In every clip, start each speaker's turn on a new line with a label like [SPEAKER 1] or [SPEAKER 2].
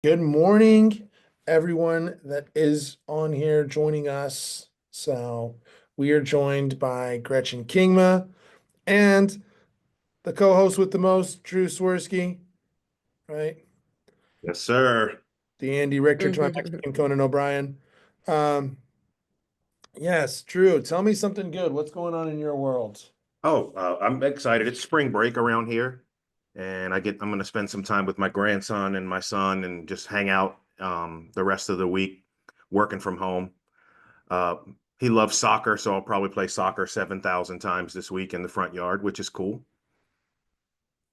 [SPEAKER 1] Good morning, everyone that is on here joining us. So we are joined by Gretchen Kingma and the co-host with the most, Drew Swirsky, right?
[SPEAKER 2] Yes, sir.
[SPEAKER 1] The Andy Richter to my Mexican Conan O'Brien. Um, yes, Drew, tell me something good. What's going on in your world?
[SPEAKER 2] I'm excited. It's spring break around here, and I'm going to spend some time with my grandson and my son and just hang out the rest of the week working from home. Uh, he loves soccer, so I'll probably play soccer 7,000 times this week in the front yard, which is cool.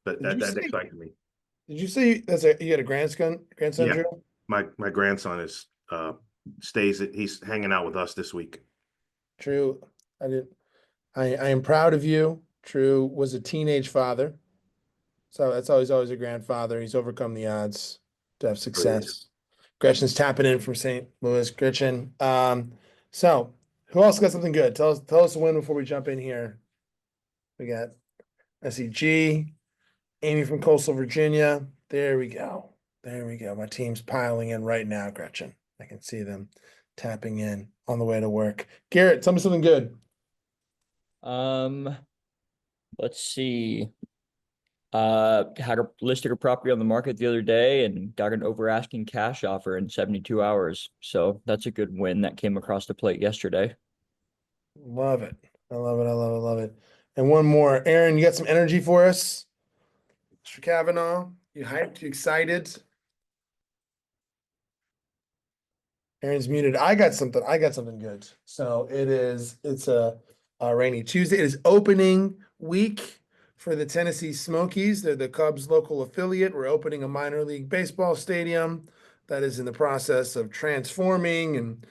[SPEAKER 2] But
[SPEAKER 1] Did you
[SPEAKER 2] that
[SPEAKER 1] say
[SPEAKER 2] excites me.
[SPEAKER 1] you had a grandson,
[SPEAKER 2] Yeah,
[SPEAKER 1] Drew?
[SPEAKER 2] my grandson is he's hanging out with us this week.
[SPEAKER 1] Drew, I didn't I am proud of you. Drew was a teenage father. So that's always a grandfather. He's overcome the odds to have
[SPEAKER 2] Oh, yeah.
[SPEAKER 1] success. Gretchen's tapping in from St. Louis. Gretchen. So who else got something good? Tell us a win before we jump in here. We got SEG, Amy from Coastal Virginia. There we go. There we go. My team's piling in right now, Gretchen. I can see them tapping in on the way to work. Garrett, tell me something good.
[SPEAKER 3] Um, let's see. Had listed a property on the market the other day and got an over asking cash offer in 72 hours. So that's a good win that came across the plate yesterday.
[SPEAKER 1] Love it. I love it. I love it. Love it. And one more. Aaron, you got some energy for us? Mr. Kavanaugh, you hyped? You excited? Aaron's muted. I got something. I got something good. So it's a rainy Tuesday. It is opening week for the Tennessee Smokies. They're the Cubs local affiliate. We're opening a minor league baseball stadium that is in the process of transforming and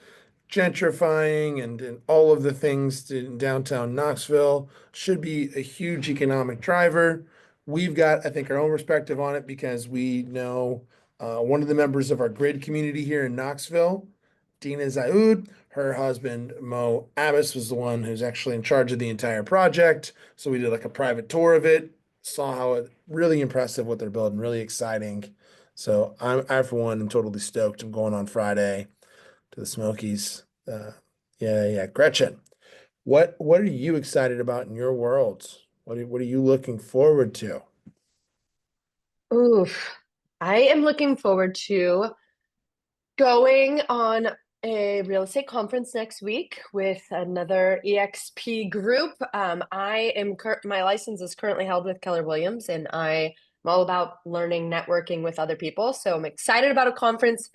[SPEAKER 1] gentrifying and all of the things in downtown Knoxville. Should be a huge economic driver. We've got, I think, our own perspective on it because we know one of the members of our grid community here in Knoxville, Dina Zaud. Her husband, Mo Abbas, was the one who's actually in charge of the entire project. So we did like a private tour of it, saw how it really impressive what they're building, really exciting. So I for one, am totally stoked. I'm going on Friday to the Smokies. Yeah. Gretchen, what are you excited about in your world? What are you looking forward to?
[SPEAKER 4] Oof. I am looking forward to going on a real estate conference next week with another EXP group. My license is currently held with Keller Williams, and I'm all about learning, networking with other people. So I'm excited about a conference.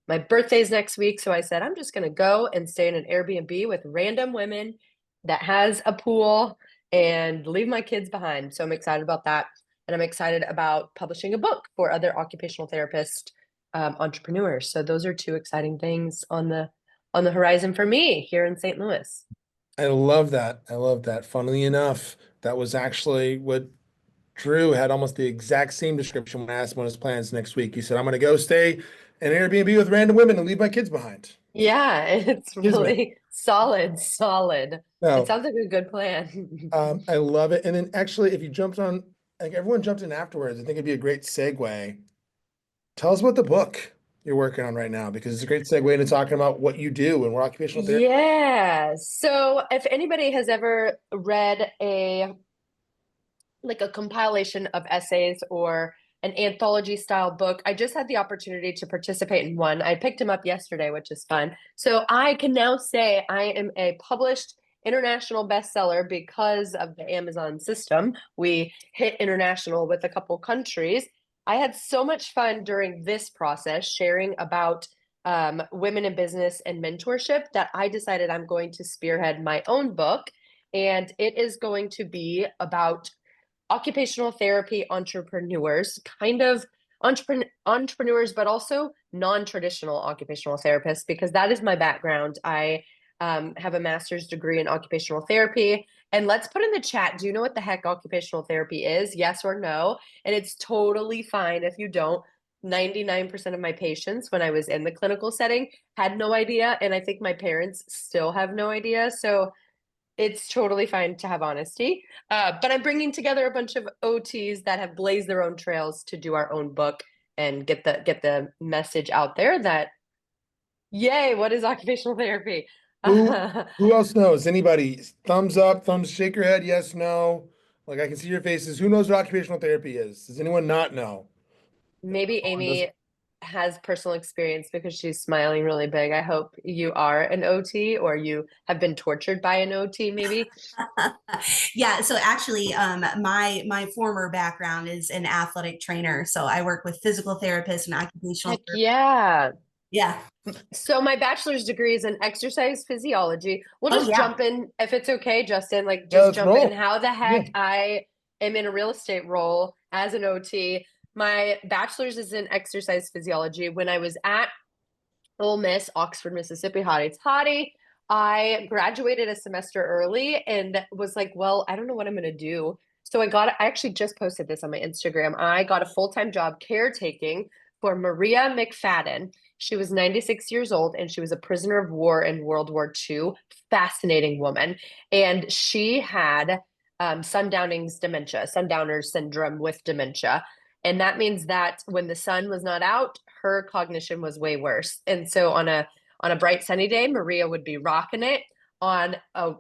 [SPEAKER 4] My birthday's next week, so I said I'm just going to go and stay in an Airbnb with random women that has a pool and leave my kids behind. So I'm excited about that. And I'm excited about publishing a book for other occupational therapists, entrepreneurs. So those are two exciting things on the horizon for me here in St. Louis.
[SPEAKER 1] I love that. I love that. Funnily enough, that was actually what Drew had almost the exact same description when I asked him what his plans next week. He said, I'm going to go stay in an Airbnb with random women and leave my kids behind.
[SPEAKER 4] Yeah, it's
[SPEAKER 1] Kismet.
[SPEAKER 4] really solid, solid. It
[SPEAKER 1] No,
[SPEAKER 4] sounds like a good plan.
[SPEAKER 1] I love it. And then actually, if you jumped on, like everyone jumped in afterwards, I think it'd be a great segue. Tell us about the book you're working on right now, because it's a great segue into talking about what you do and we're occupational therapy.
[SPEAKER 4] Yeah. So if anybody has ever read a compilation of essays or an anthology style book. I just had the opportunity to participate in one. I picked him up yesterday, which is fun. So I can now say I am a published international bestseller because of the Amazon system. We hit international with a couple countries. I had so much fun during this process sharing about women in business and mentorship that I decided I'm going to spearhead my own book. And it is going to be about occupational therapy entrepreneurs, kind of entrepreneurs, but also non-traditional occupational therapists, because that is my background. I have a master's degree in occupational therapy. And let's put in the chat, do you know what the heck occupational therapy is? Yes or no? And it's totally fine if you don't. 99% of my patients when I was in the clinical setting had no idea. And I think my parents still have no idea. So it's totally fine to have honesty. But I'm bringing together a bunch of OTs that have blazed their own trails to do our own book. and get the message out there that, yay, what is occupational therapy?
[SPEAKER 1] Who who else knows? Anybody? Thumbs up, thumbs, shake your head, yes, no. Like I can see your faces. Who knows what occupational therapy is? Does anyone not know?
[SPEAKER 4] Maybe
[SPEAKER 1] Someone does-
[SPEAKER 4] Amy has personal experience because she's smiling really big. I hope you are an OT or you have been tortured by an OT, maybe.
[SPEAKER 5] Yeah, so actually, my former background is an athletic trainer. So I work with physical therapists and occupational
[SPEAKER 4] Heck
[SPEAKER 5] therapists.
[SPEAKER 4] yeah.
[SPEAKER 5] Yeah.
[SPEAKER 4] So my bachelor's degree is in exercise physiology. We'll
[SPEAKER 5] Oh
[SPEAKER 4] just
[SPEAKER 5] yeah.
[SPEAKER 4] jump in if it's okay, Justin. Like
[SPEAKER 1] Yeah,
[SPEAKER 4] just
[SPEAKER 1] let's
[SPEAKER 4] jump in.
[SPEAKER 1] roll.
[SPEAKER 4] How the
[SPEAKER 1] Yeah.
[SPEAKER 4] heck I am in a real estate role as an OT. My bachelor's is in exercise physiology. When I was at Ole Miss, Oxford, Mississippi, hottie toddy, I graduated a semester early and was like, well, I don't know what I'm going to do. So I actually just posted this on my Instagram. I got a full-time job caretaking for Maria McFadden. She was 96 years old and she was a prisoner of war in World War II. Fascinating woman. And she had sundowner's syndrome with dementia. And that means that when the sun was not out, her cognition was way worse. And so on a bright sunny day, Maria would be rocking it. On a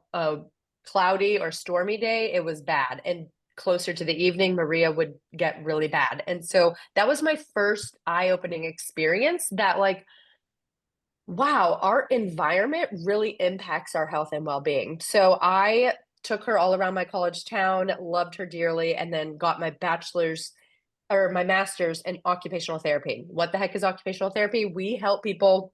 [SPEAKER 4] cloudy or stormy day, it was bad. And closer to the evening, Maria would get really bad. And so that was my first eye-opening experience that like, wow, our environment really impacts our health and well-being. So I took her all around my college town, loved her dearly, and then got my bachelor's or my master's in occupational therapy. What the heck is occupational therapy? We help people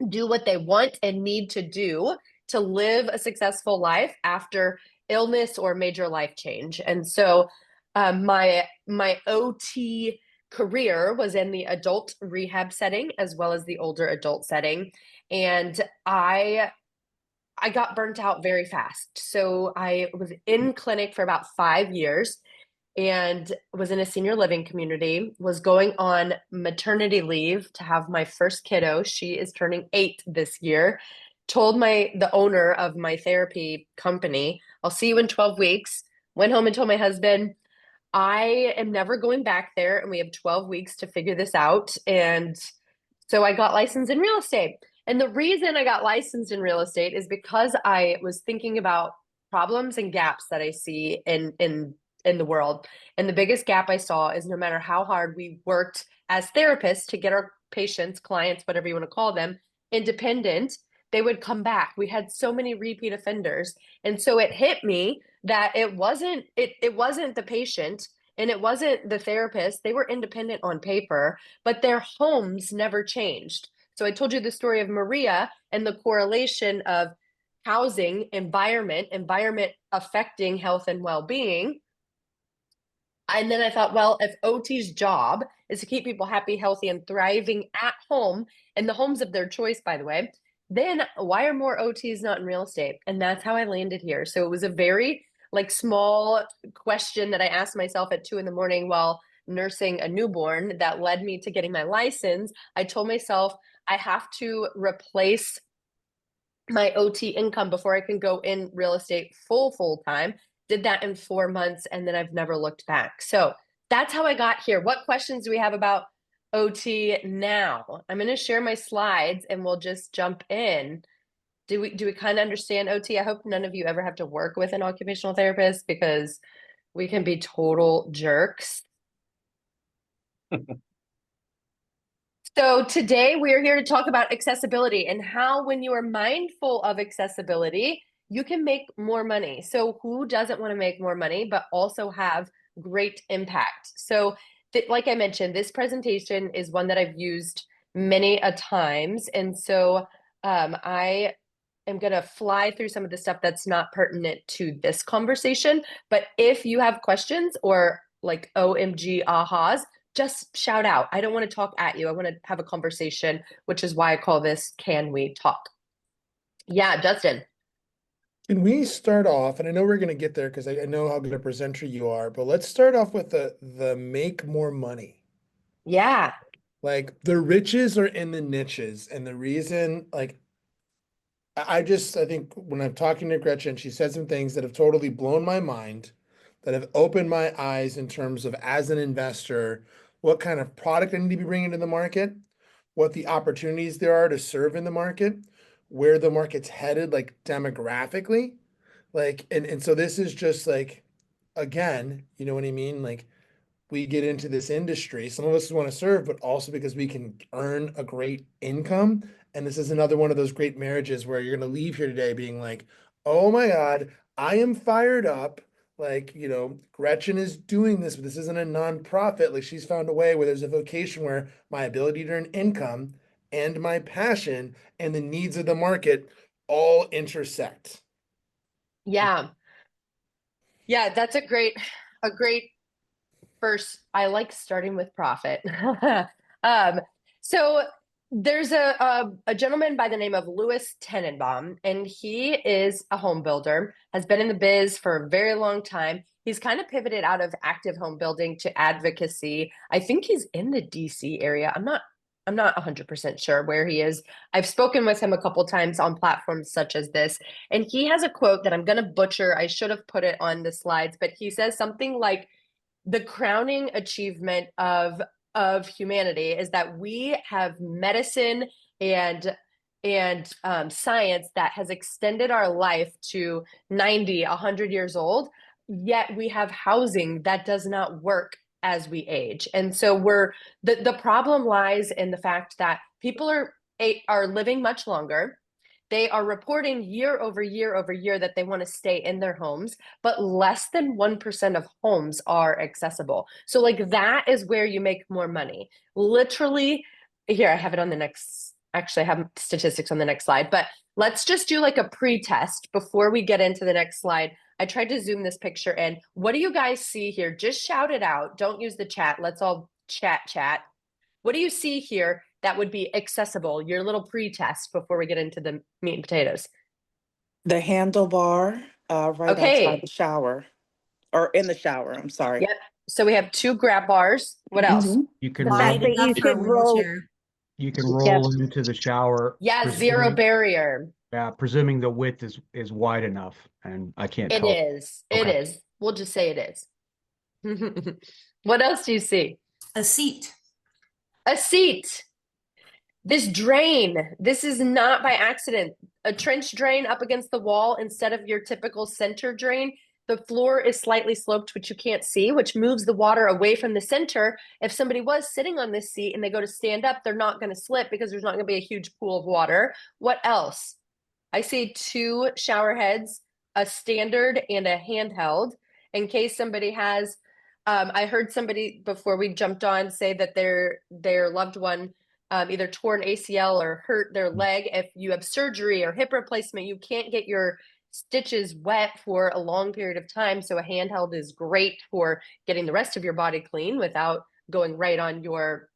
[SPEAKER 4] do what they want and need to do to live a successful life after illness or major life change. And so my OT career was in the adult rehab setting as well as the older adult setting. And I got burnt out very fast. So I was in clinic for about 5 years and was in a senior living community, was going on maternity leave to have my first kiddo. She is turning 8 this year. Told the owner of my therapy company, I'll see you in 12 weeks. Went home and told my husband, I am never going back there and we have 12 weeks to figure this out. And so I got licensed in real estate. And the reason I got licensed in real estate is because I was thinking about problems and gaps that I see in the world. And the biggest gap I saw is no matter how hard we worked as therapists to get our patients, clients, whatever you want to call them, independent, they would come back. We had so many repeat offenders. And so it hit me that it wasn't the patient and it wasn't the therapist. They were independent on paper, but their homes never changed. So I told you the story of Maria and the correlation of housing, environment affecting health and well-being. And then I thought, well, if OT's job is to keep people happy, healthy, and thriving at home, and the homes of their choice, by the way, then why are more OTs not in real estate? And that's how I landed here. So it was a very like small question that I asked myself at 2 a.m. while nursing a newborn that led me to getting my license. I told myself I have to replace my OT income before I can go in real estate full time. Did that in 4 months and then I've never looked back. So that's how I got here. What questions do we have about OT now? I'm going to share my slides and we'll just jump in. Do we kind of understand OT? I hope none of you ever have to work with an occupational therapist because we can be total jerks. So today we are here to talk about accessibility and how when you are mindful of accessibility, you can make more money. So who doesn't want to make more money, but also have great impact? So like I mentioned, this presentation is one that I've used many a times. And so I am going to fly through some of the stuff that's not pertinent to this conversation. But if you have questions or like OMG ahas, just shout out. I don't want to talk at you. I want to have a conversation, which is why I call this Can We Talk? Yeah, Justin.
[SPEAKER 1] Can we start off, and I know we're going to get there because I know how good a presenter you are, but let's start off with the make more money.
[SPEAKER 4] Yeah.
[SPEAKER 1] Like the riches are in the niches, and the reason, like, I think when I'm talking to Gretchen, she said some things that have totally blown my mind, that have opened my eyes in terms of as an investor, what kind of product I need to be bringing to the market, what the opportunities there are to serve in the market, where the market's headed, like demographically. Like, and so this is just like, again, you know what I mean? Like, we get into this industry, some of us want to serve, but also because we can earn a great income. And this is another one of those great marriages where you're going to leave here today being like, oh my God, I am fired up. Like, you know, Gretchen is doing this, but this isn't a nonprofit. Like, she's found a way where there's a vocation where my ability to earn income and my passion and the needs of the market all intersect.
[SPEAKER 4] Yeah. Yeah, that's a great first. I like starting with profit. um, so there's a gentleman by the name of Louis Tenenbaum, and he is a home builder, has been in the biz for a very long time. He's kind of pivoted out of active home building to advocacy. I think he's in the DC area. I'm not 100% sure where he is. I've spoken with him a couple times on platforms such as this, and he has a quote that I'm going to butcher. I should have put it on the slides, but he says something like, the crowning achievement of humanity is that we have medicine and science that has extended our life to 90, 100 years old, yet we have housing that does not work as we age. And so the problem lies in the fact that people are living much longer. They are reporting year over year over year that they want to stay in their homes, but less than 1% of homes are accessible. So like that is where you make more money. Literally, here I have it on the next, actually I have statistics on the next slide, but let's just do like a pre-test before we get into the next slide. I tried to zoom this picture in. What do you guys see here? Just shout it out. Don't use the chat. Let's all chat. What do you see here that would be accessible? Your little pre-test before we get into the meat and potatoes.
[SPEAKER 6] The handlebar right
[SPEAKER 4] Okay.
[SPEAKER 6] outside the shower, or in the shower, I'm sorry.
[SPEAKER 4] Yep. So we have 2 grab bars. What else?
[SPEAKER 6] Mhm.
[SPEAKER 7] You can
[SPEAKER 5] Wide
[SPEAKER 7] roll,
[SPEAKER 5] enough for a wheelchair.
[SPEAKER 7] you can roll into the shower.
[SPEAKER 4] Yeah, zero
[SPEAKER 7] presuming-
[SPEAKER 4] barrier.
[SPEAKER 7] Yeah, presuming the width is wide enough, and I can't
[SPEAKER 4] It
[SPEAKER 7] tell.
[SPEAKER 4] is. It
[SPEAKER 7] Okay.
[SPEAKER 4] is. We'll just say it is. What else do you see?
[SPEAKER 5] A seat.
[SPEAKER 4] A seat. This drain, this is not by accident. A trench drain up against the wall instead of your typical center drain. The floor is slightly sloped, which you can't see, which moves the water away from the center. If somebody was sitting on this seat and they go to stand up, they're not going to slip because there's not going to be a huge pool of water. What else? I see 2 shower heads, a standard and a handheld, in case somebody has. I heard somebody before we jumped on say that their loved one either torn ACL or hurt their leg. If you have surgery or hip replacement, you can't get your stitches wet for a long period of time. So a handheld is great for getting the rest of your body clean without going right on your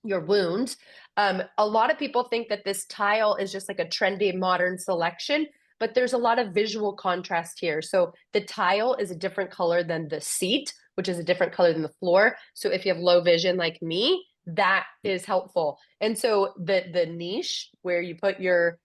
[SPEAKER 4] wound. A lot of people think that this tile is just like a trendy modern selection, but there's a lot of visual contrast here. So the tile is a different color than the seat, which is a different color than the floor. So if you have low vision like me, that is helpful. And so the niche where you put your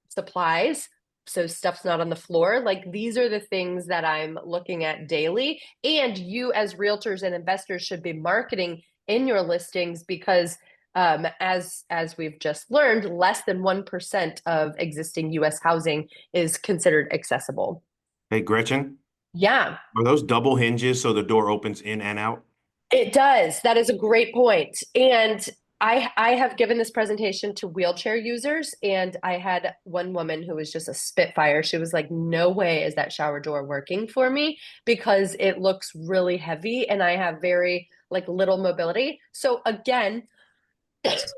[SPEAKER 4] supplies, so stuff's not on the floor, like these are the things that I'm looking at daily. And you as realtors and investors should be marketing in your listings because as we've just learned, less than 1% of existing US housing is considered accessible.
[SPEAKER 2] Hey, Gretchen,
[SPEAKER 4] Yeah,
[SPEAKER 2] are those double hinges so the door opens in and out?
[SPEAKER 4] it does. That is a great point. And I have given this presentation to wheelchair users, and I had one woman who was just a spitfire. She was like, no way is that shower door working for me because it looks really heavy and I have very like little mobility. So again,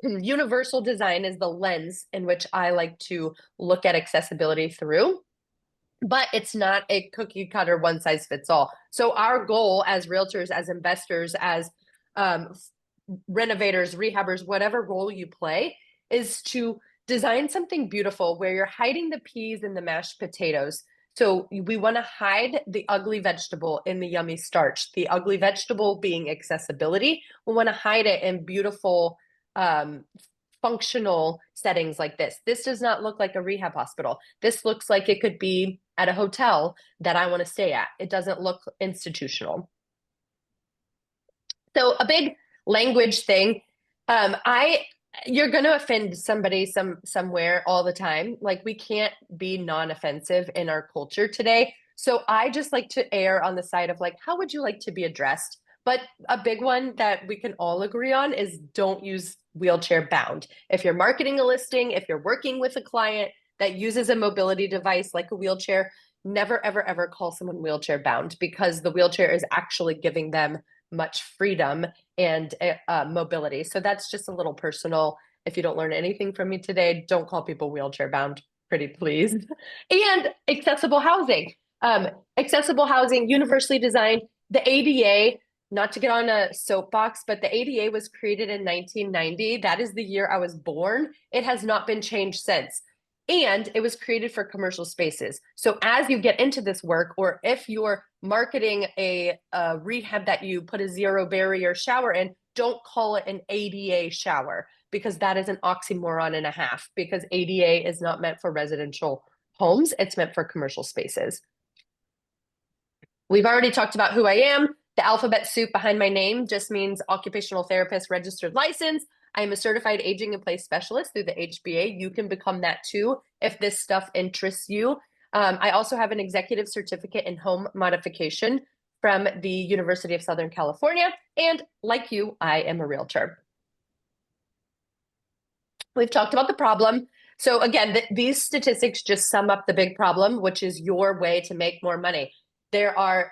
[SPEAKER 4] universal design is the lens in which I like to look at accessibility through. But it's not a cookie cutter one size fits all. So our goal as realtors, as investors, as renovators, rehabbers, whatever role you play, is to design something beautiful where you're hiding the peas and the mashed potatoes. So we want to hide the ugly vegetable in the yummy starch. The ugly vegetable being accessibility. We want to hide it in beautiful functional settings like this. This does not look like a rehab hospital. This looks like it could be at a hotel that I want to stay at. It doesn't look institutional. So a big language thing. You're going to offend somebody somewhere all the time. Like we can't be non-offensive in our culture today. So I just like to err on the side of like, how would you like to be addressed? But a big one that we can all agree on is don't use wheelchair bound. If you're marketing a listing, if you're working with a client that uses a mobility device like a wheelchair, never, ever, ever call someone wheelchair bound because the wheelchair is actually giving them much freedom and mobility. So that's just a little personal. If you don't learn anything from me today, don't call people wheelchair bound, pretty please. And accessible housing. Accessible housing, universally designed. The ADA, not to get on a soapbox, but the ADA was created in 1990. That is the year I was born. It has not been changed since. And it was created for commercial spaces. So as you get into this work, or if you're marketing a rehab that you put a zero barrier shower in, don't call it an ADA shower because that is an oxymoron and a half because ADA is not meant for residential homes. It's meant for commercial spaces. We've already talked about who I am. The alphabet soup behind my name just means occupational therapist registered license. I am a certified aging in place specialist through the HBA. You can become that too if this stuff interests you. I also have an executive certificate in home modification from the University of Southern California. And like you, I am a realtor. We've talked about the problem. So again, these statistics just sum up the big problem, which is your way to make more money. A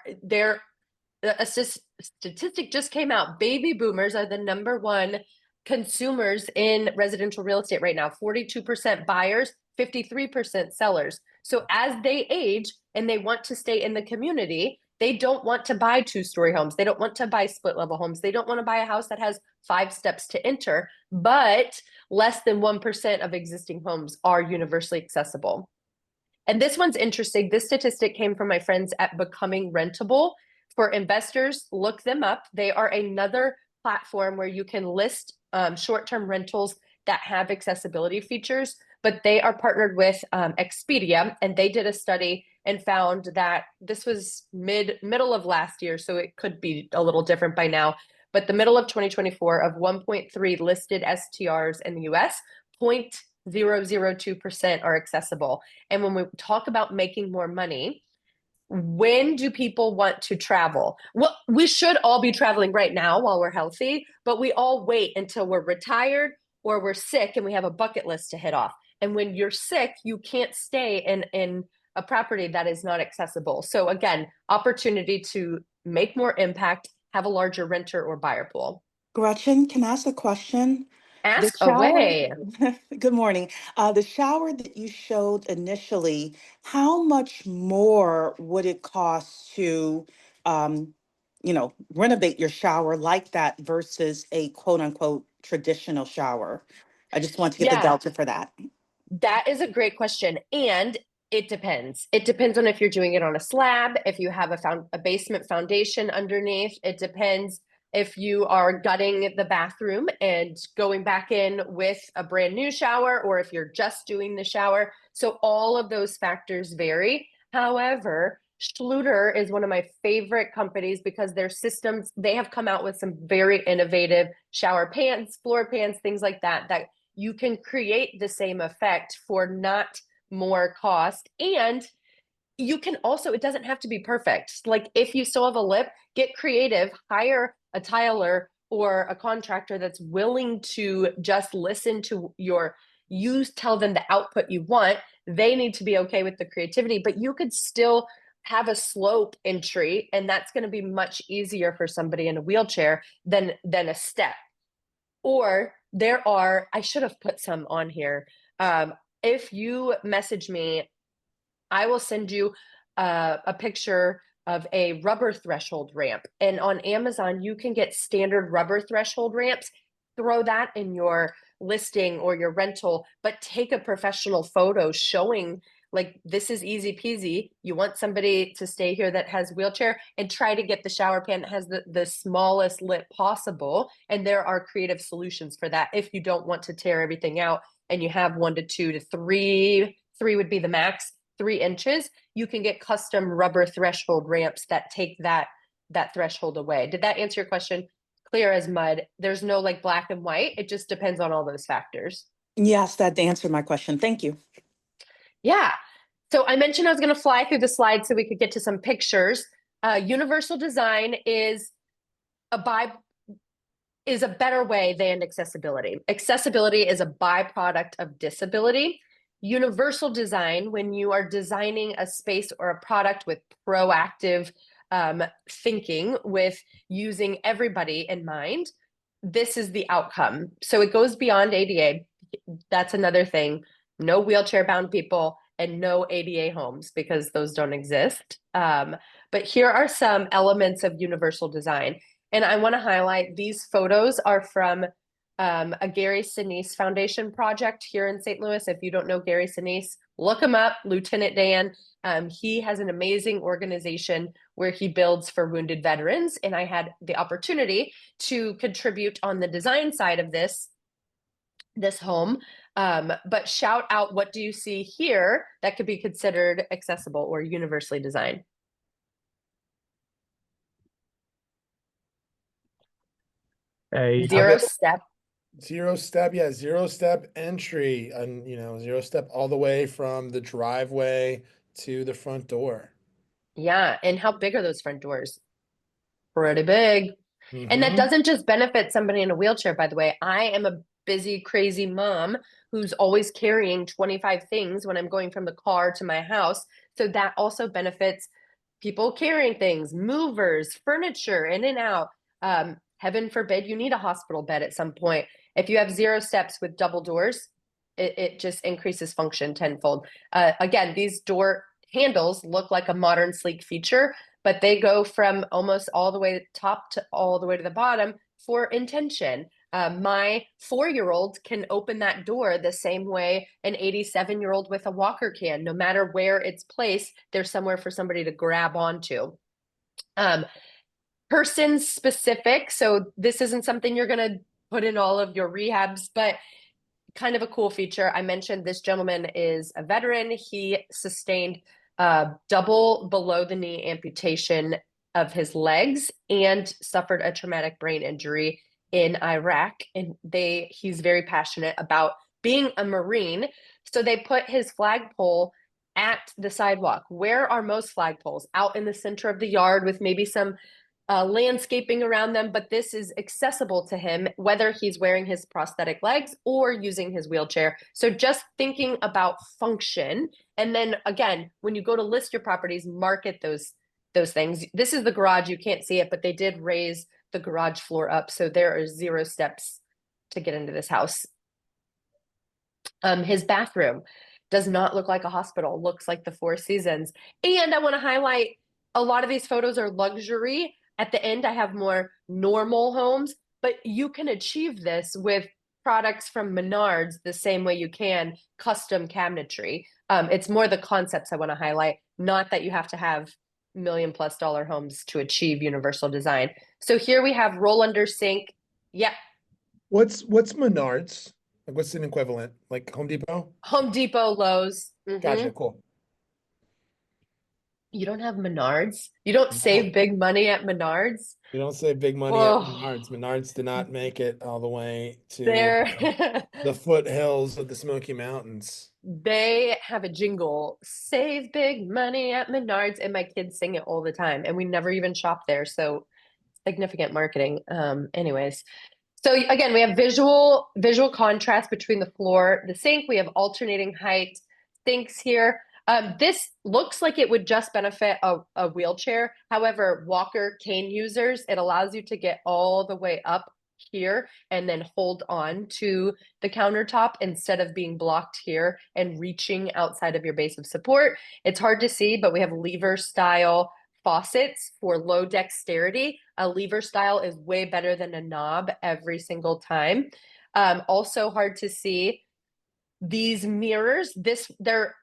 [SPEAKER 4] statistic just came out. Baby boomers are the #1 consumers in residential real estate right now. 42% buyers, 53% sellers. So as they age and they want to stay in the community, they don't want to buy 2-story homes. They don't want to buy split level homes. They don't want to buy a house that has 5 steps to enter, but less than 1% of existing homes are universally accessible. And this one's interesting. This statistic came from my friends at Becoming Rentable. For investors, look them up. They are another platform where you can list short-term rentals that have accessibility features, but they are partnered with Expedia, and they did a study and found that this was middle of last year, so it could be a little different by now, but the middle of 2024 of 1.3 listed STRs in the US, 0.002% are accessible. And when we talk about making more money, when do people want to travel? Well, we should all be traveling right now while we're healthy, but we all wait until we're retired or we're sick and we have a bucket list to hit off. And when you're sick, you can't stay in a property that is not accessible. So again, opportunity to make more impact, have a larger renter or buyer pool.
[SPEAKER 6] Gretchen, can I ask a question? The
[SPEAKER 4] Ask
[SPEAKER 6] shower,
[SPEAKER 4] away.
[SPEAKER 6] good morning. The shower that you showed initially, how much more would it cost to, renovate your shower like that versus a quote unquote traditional shower? I just want to get the
[SPEAKER 4] Yeah.
[SPEAKER 6] delta for that.
[SPEAKER 4] That is a great question. And it depends. It depends on if you're doing it on a slab, if you have a basement foundation underneath. It depends if you are gutting the bathroom and going back in with a brand new shower, or if you're just doing the shower. So all of those factors vary. However, Schluter is one of my favorite companies because their systems, they have come out with some very innovative shower pans, floor pans, things like that, that you can create the same effect for not more cost. And you can also, it doesn't have to be perfect. Like if you still have a lip, get creative, hire a tiler or a contractor that's willing to just listen to you tell them the output you want. They need to be okay with the creativity, but you could still have a slope entry, and that's going to be much easier for somebody in a wheelchair than a step. Or I should have put some on here. If you message me, I will send you a picture of a rubber threshold ramp. And on Amazon, you can get standard rubber threshold ramps. Throw that in your listing or your rental, but take a professional photo showing like this is easy peasy. You want somebody to stay here that has wheelchair, and try to get the shower pan that has the smallest lip possible. And there are creative solutions for that. If you don't want to tear everything out and you have 1 to 2 to 3 would be the max, 3 inches, you can get custom rubber threshold ramps that take that threshold away. Did that answer your question clear as mud. There's no like black and white. It just depends on all those factors.
[SPEAKER 6] Yes, that answered my question. Thank you.
[SPEAKER 4] Yeah. So I mentioned I was going to fly through the slides so we could get to some pictures. Universal design is a better way than accessibility. Accessibility is a byproduct of disability. Universal design, when you are designing a space or a product with proactive thinking, with using everybody in mind, this is the outcome. So it goes beyond ADA. That's another thing. No wheelchair bound people and no ADA homes, because those don't exist. But here are some elements of universal design. And I want to highlight these photos are from a Gary Sinise Foundation project here in St. Louis. If you don't know Gary Sinise, look him up, Lieutenant Dan. He has an amazing organization where he builds for wounded veterans. And I had the opportunity to contribute on the design side of this home. But shout out, what do you see here that could be considered accessible or universally designed? Zero step.
[SPEAKER 1] Zero step, yeah, zero step entry, and zero step all the way from the driveway to the front door.
[SPEAKER 4] Yeah. And how big are those front doors? Pretty big. And that doesn't just benefit somebody in a wheelchair, by the way. I am a busy, crazy mom who's always carrying 25 things when I'm going from the car to my house. So that also benefits people carrying things, movers, furniture in and out. Heaven forbid you need a hospital bed at some point. If you have zero steps with double doors, it just increases function tenfold. Again, these door handles look like a modern sleek feature, but they go from almost all the way to the top to all the way to the bottom for intention. My 4-year-old can open that door the same way an 87-year-old with a walker can. No matter where it's placed, there's somewhere for somebody to grab onto. Person specific. So this isn't something you're going to put in all of your rehabs, but kind of a cool feature. I mentioned this gentleman is a veteran. He sustained double below the knee amputation of his legs and suffered a traumatic brain injury in Iraq. And he's very passionate about being a Marine. So they put his flagpole at the sidewalk. Where are most flagpoles? Out in the center of the yard with maybe some landscaping around them, but this is accessible to him, whether he's wearing his prosthetic legs or using his wheelchair. So just thinking about function. And then again, when you go to list your properties, market those things. This is the garage. You can't see it, but they did raise the garage floor up. So there are 0 steps to get into this house. His bathroom does not look like a hospital, looks like the Four Seasons. And I want to highlight, a lot of these photos are luxury. At the end, I have more normal homes, but you can achieve this with products from Menards the same way you can custom cabinetry. It's more the concepts I want to highlight, not that you have to have $1 million+ homes to achieve universal design. So here we have roll under sink. Yep.
[SPEAKER 1] What's Menards? Like, what's an equivalent? Like Home Depot?
[SPEAKER 4] Home Depot, Lowe's.
[SPEAKER 1] Gotcha, cool.
[SPEAKER 4] You don't have Menards? You don't save big money at Menards?
[SPEAKER 1] You don't save big money at Menards. Menards did not make it all the way to the foothills of the Smoky Mountains.
[SPEAKER 4] They have a jingle, save big money at Menards, and my kids sing it all the time, and we never even shop there, so significant marketing. Anyways, so again, we have visual contrast between the floor, the sink. We have alternating height sinks here. This looks like it would just benefit a wheelchair. However, walker cane users, it allows you to get all the way up here and then hold on to the countertop instead of being blocked here and reaching outside of your base of support. It's hard to see, but we have lever style faucets for low dexterity. A lever style is way better than a knob every single time. Also hard to see. These mirrors, they're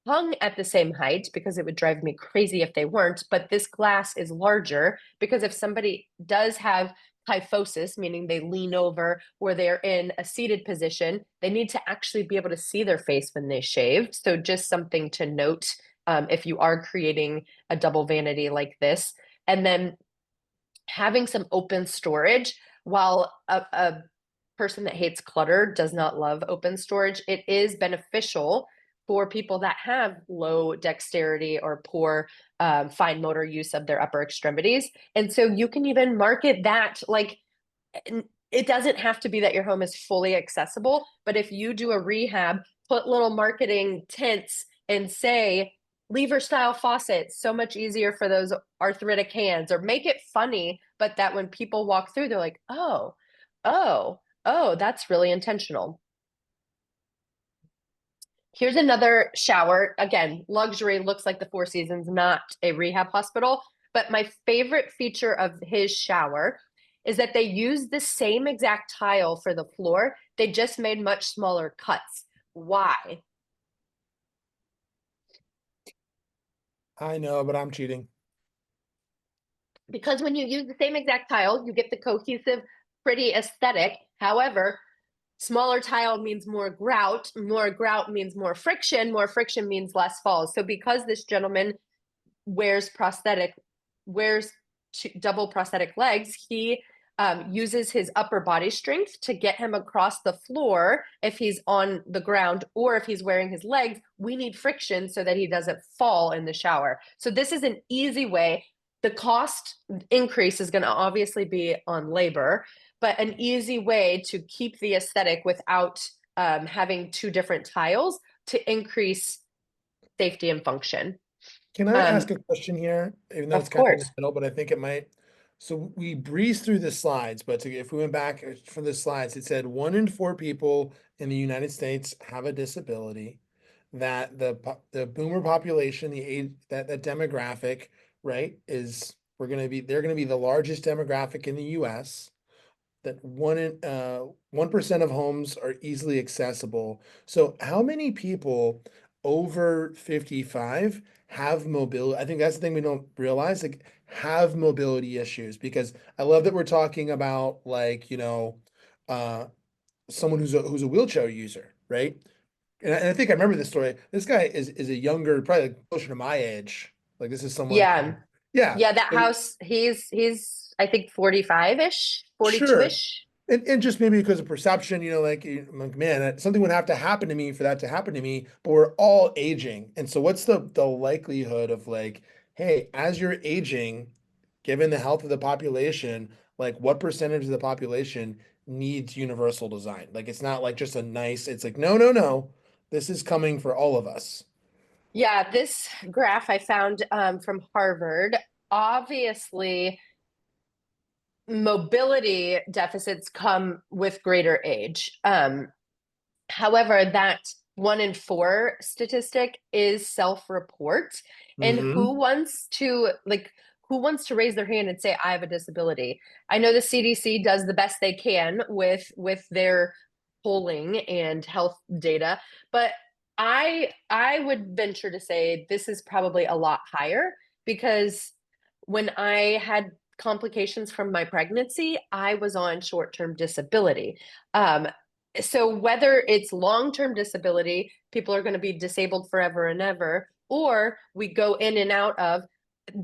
[SPEAKER 4] hung at the same height because it would drive me crazy if they weren't, but this glass is larger because if somebody does have kyphosis, meaning they lean over or they're in a seated position, they need to actually be able to see their face when they shave. So just something to note if you are creating a double vanity like this. And then having some open storage. while a person that hates clutter does not love open storage, it is beneficial for people that have low dexterity or poor fine motor use of their upper extremities. And so you can even market that, like, it doesn't have to be that your home is fully accessible, but if you do a rehab, put little marketing tints and say lever style faucets, so much easier for those arthritic hands, or make it funny, but that when people walk through, they're like, oh, that's really intentional. Here's another shower. Again, luxury, looks like the Four Seasons, not a rehab hospital. But my favorite feature of his shower is that they use the same exact tile for the floor. They just made much smaller cuts. Why?
[SPEAKER 1] I know, but I'm cheating.
[SPEAKER 4] Because when you use the same exact tile, you get the cohesive, pretty aesthetic. However, smaller tile means more grout means more friction means less falls. So because this gentleman wears double prosthetic legs, he uses his upper body strength to get him across the floor if he's on the ground, or if he's wearing his legs, we need friction so that he doesn't fall in the shower. So this is an easy way. The cost increase is going to obviously be on labor, but an easy way to keep the aesthetic without having two different tiles to increase safety and function.
[SPEAKER 1] Can I ask a question here? Even though
[SPEAKER 4] Of
[SPEAKER 1] it's kind of in the
[SPEAKER 4] course.
[SPEAKER 1] middle, but I think it might. So we breezed through the slides, but if we went back for the slides, it said 1 in 4 people in the United States have a disability. That the boomer population, the age, that demographic, right, they're gonna be the largest demographic in the US. That 1% of homes are easily accessible. So how many people over 55 have mobility? I think that's the thing we don't realize, like, have mobility issues, because I love that we're talking about, like, uh someone who's a wheelchair user, right? And I think I remember this story. This guy is a younger, probably like closer to my age. Like, this is someone
[SPEAKER 4] Yeah.
[SPEAKER 1] yeah.
[SPEAKER 4] Yeah, that
[SPEAKER 1] So
[SPEAKER 4] house, he's I think 45-ish,
[SPEAKER 1] sure.
[SPEAKER 4] 42-ish.
[SPEAKER 1] And just maybe because of perception, like, man, something would have to happen to me for that to happen to me. But we're all aging, and so what's the likelihood of, like, hey, as you're aging, given the health of the population, like, what percentage of the population needs universal design? Like, it's not like just a nice. It's like, no, no, no, this is coming for all of us.
[SPEAKER 4] Yeah, this graph I found from Harvard. Obviously, mobility deficits come with greater age. However, that 1 in 4 statistic is self-report. And
[SPEAKER 1] Mm-hmm.
[SPEAKER 4] who wants to raise their hand and say, I have a disability? I know the CDC does the best they can with their polling and health data, but I would venture to say this is probably a lot higher, because when I had complications from my pregnancy, I was on short-term disability. So whether it's long-term disability, people are going to be disabled forever and ever, or we go in and out of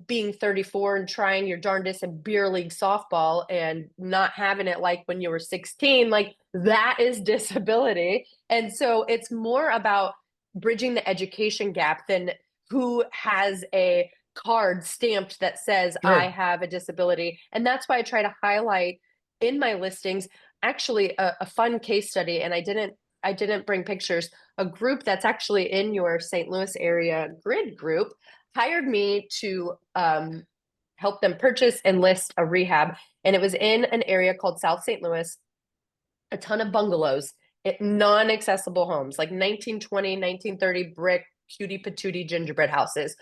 [SPEAKER 4] being 34 and trying your darndest in beer league softball and not having it like when you were 16, like, that is disability. And so it's more about bridging the education gap than who has a card stamped that says I
[SPEAKER 1] Sure.
[SPEAKER 4] have a disability. And that's why I try to highlight in my listings actually a fun case study. And I didn't bring pictures. A group that's actually in your St. Louis area grid group hired me to help them purchase and list a rehab. And it was in an area called South St. Louis, a ton of bungalows, non-accessible homes, like 1920, 1930 brick, cutie patootie gingerbread houses.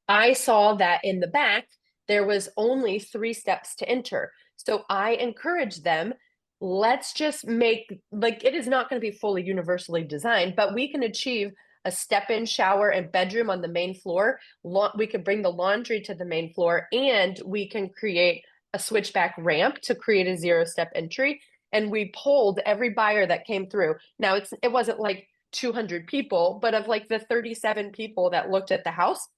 [SPEAKER 4] I saw that in the back, there was only 3 steps to enter. So I encouraged them, let's just make, like, it is not going to be fully universally designed, but we can achieve a step-in shower and bedroom on the main floor. We could bring the laundry to the main floor, and we can create a switchback ramp to create a 0-step entry. And we polled every buyer that came through. Now it wasn't like 200 people, but of like the 37 people that looked at the house,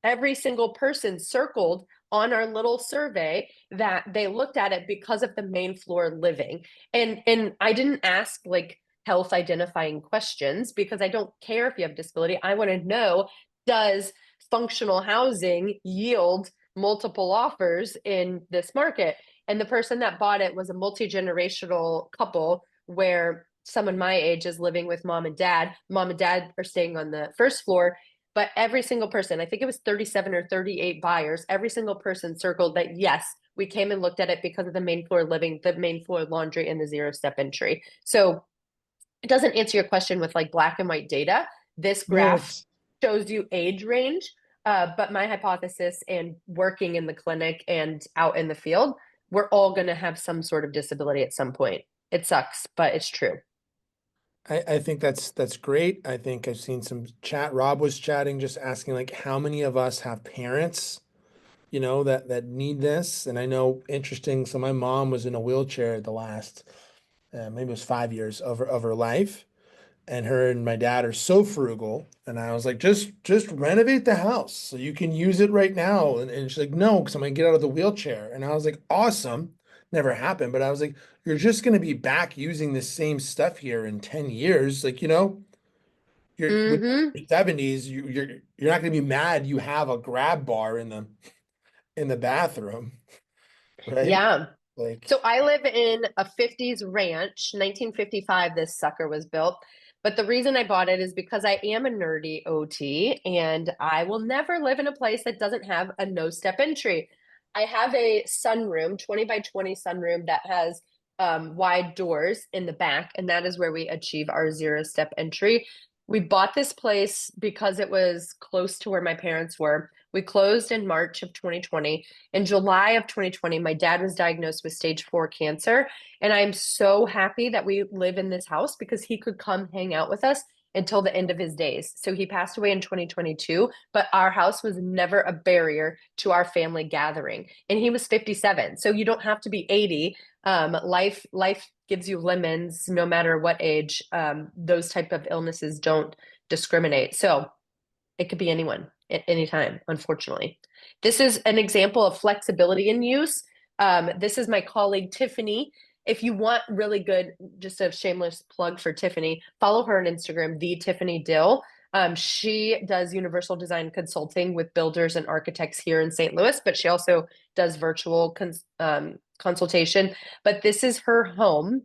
[SPEAKER 4] every single person circled on our little survey that they looked at it because of the main floor living. And I didn't ask like health identifying questions because I don't care if you have disability. I want to know, does functional housing yield multiple offers in this market? And the person that bought it was a multi-generational couple where someone my age is living with mom and dad. Mom and dad are staying on the first floor, but every single person, I think it was 37 or 38 buyers, every single person circled that, yes, we came and looked at it because of the main floor living, the main floor laundry, and the 0-step entry. So it doesn't answer your question with like black and white data. This
[SPEAKER 1] No,
[SPEAKER 4] graph shows you age range, but my hypothesis and working in the clinic and out in the field, we're all going to have some sort of disability at some point. It sucks, but it's true.
[SPEAKER 1] I think that's great. I think I've seen some chat. Rob was chatting, just asking like how many of us have parents, you know, that need this. And I know, interesting. So my mom was in a wheelchair the last maybe it was 5 years of her life, and her and my dad are so frugal. And I was like, just renovate the house so you can use it right now. And she's like, no, because I'm gonna get out of the wheelchair. And I was like, awesome. Never happened, but I was like, you're just gonna be back using the same stuff here in 10 years. Like, you know, you're with
[SPEAKER 4] Mm-hmm.
[SPEAKER 1] your 70s, you're not gonna be mad you have a grab bar in the bathroom, right?
[SPEAKER 4] Yeah.
[SPEAKER 1] Like,
[SPEAKER 4] So I live in a 50s ranch. 1955, this sucker was built. But the reason I bought it is because I am a nerdy OT and I will never live in a place that doesn't have a no-step entry. I have a sunroom, 20 by 20 sunroom that has wide doors in the back, and that is where we achieve our 0-step entry. We bought this place because it was close to where my parents were. We closed in March of 2020. In July of 2020, my dad was diagnosed with stage 4 cancer. And I'm so happy that we live in this house because he could come hang out with us until the end of his days. So he passed away in 2022, but our house was never a barrier to our family gathering. And he was 57. So you don't have to be 80. Life gives you lemons no matter what age. Those type of illnesses don't discriminate. So it could be anyone at any time, unfortunately. This is an example of flexibility in use. This is my colleague, Tiffany. If you want really good, just a shameless plug for Tiffany, follow her on Instagram, the Tiffany Dill. She does universal design consulting with builders and architects here in St. Louis, but she also does virtual consultation. But this is her home.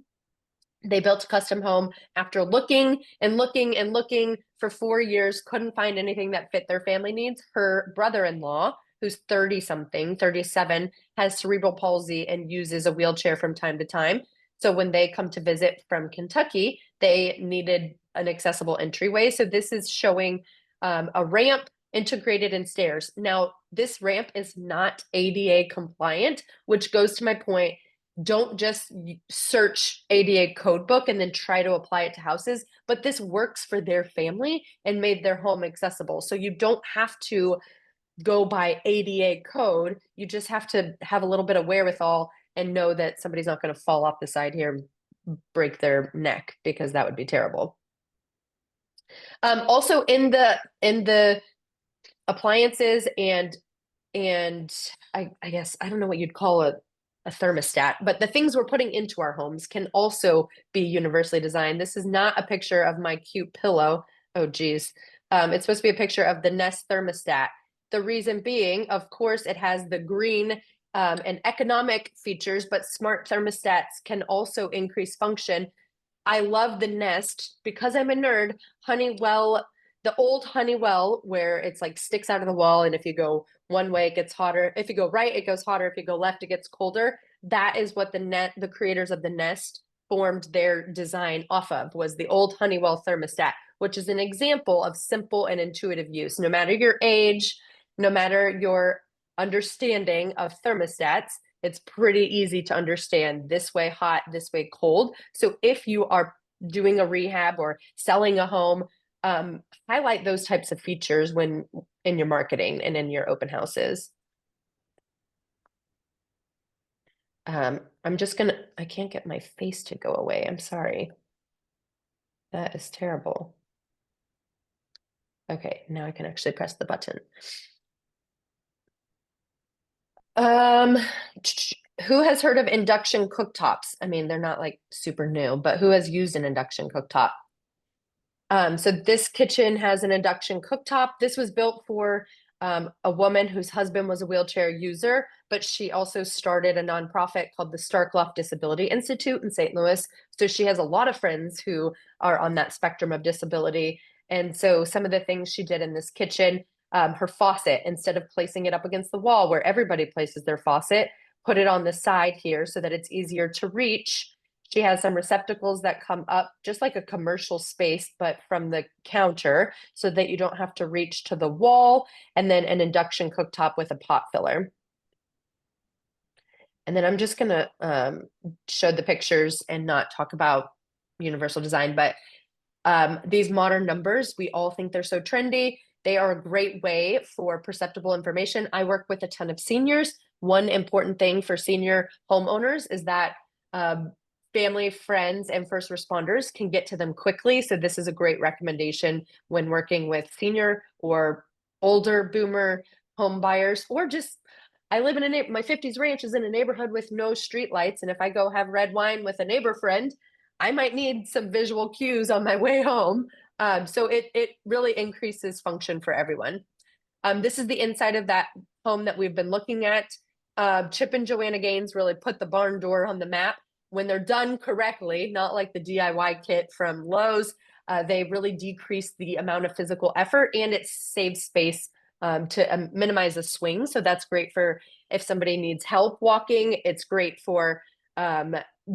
[SPEAKER 4] They built a custom home after looking and looking and looking for 4 years, couldn't find anything that fit their family needs. Her brother-in-law, who's 30 something, 37, has cerebral palsy and uses a wheelchair from time to time. So when they come to visit from Kentucky, they needed an accessible entryway. So this is showing a ramp integrated in stairs. Now, this ramp is not ADA compliant, which goes to my point. Don't just search ADA code book and then try to apply it to houses, but this works for their family and made their home accessible. So you don't have to go by ADA code. You just have to have a little bit of wherewithal and know that somebody's not going to fall off the side here and break their neck, because that would be terrible. Also in the appliances and I guess I don't know what you'd call a thermostat, but the things we're putting into our homes can also be universally designed. This is not a picture of my cute pillow. Oh, geez. It's supposed to be a picture of the Nest thermostat. The reason being, of course, it has the green and economic features, but smart thermostats can also increase function. I love the Nest because I'm a nerd. Honeywell, the old Honeywell, where it's like sticks out of the wall, and if you go one way, it gets hotter. If you go right, it goes hotter. If you go left, it gets colder. That is what the creators of the Nest formed their design off of, was the old Honeywell thermostat, which is an example of simple and intuitive use. No matter your age, no matter your understanding of thermostats, it's pretty easy to understand this way hot, this way cold. So if you are doing a rehab or selling a home, highlight those types of features when in your marketing and in your open houses. I can't get my face to go away. I'm sorry. That is terrible. Okay, now I can actually press the button. Um, who has heard of induction cooktops? I mean, they're not like super new, but who has used an induction cooktop? So this kitchen has an induction cooktop. This was built for a woman whose husband was a wheelchair user, but she also started a nonprofit called the Starkloff Disability Institute in St. Louis. So she has a lot of friends who are on that spectrum of disability. And so some of the things she did in this kitchen, her faucet, instead of placing it up against the wall where everybody places their faucet, put it on the side here so that it's easier to reach. She has some receptacles that come up just like a commercial space, but from the counter so that you don't have to reach to the wall, and then an induction cooktop with a pot filler. And then I'm just going to show the pictures and not talk about universal design, but these modern numbers, we all think they're so trendy. They are a great way for perceptible information. I work with a ton of seniors. One important thing for senior homeowners is that family, friends, and first responders can get to them quickly. So this is a great recommendation when working with senior or older boomer home buyers, or just, I live in my 50s ranch is in a neighborhood with no street lights. And if I go have red wine with a neighbor friend, I might need some visual cues on my way home. So it really increases function for everyone. This is the inside of that home that we've been looking at. Chip and Joanna Gaines really put the barn door on the map. When they're done correctly, not like the DIY kit from Lowe's, they really decrease the amount of physical effort, and it saves space to minimize the swing. So that's great for if somebody needs help walking. It's great for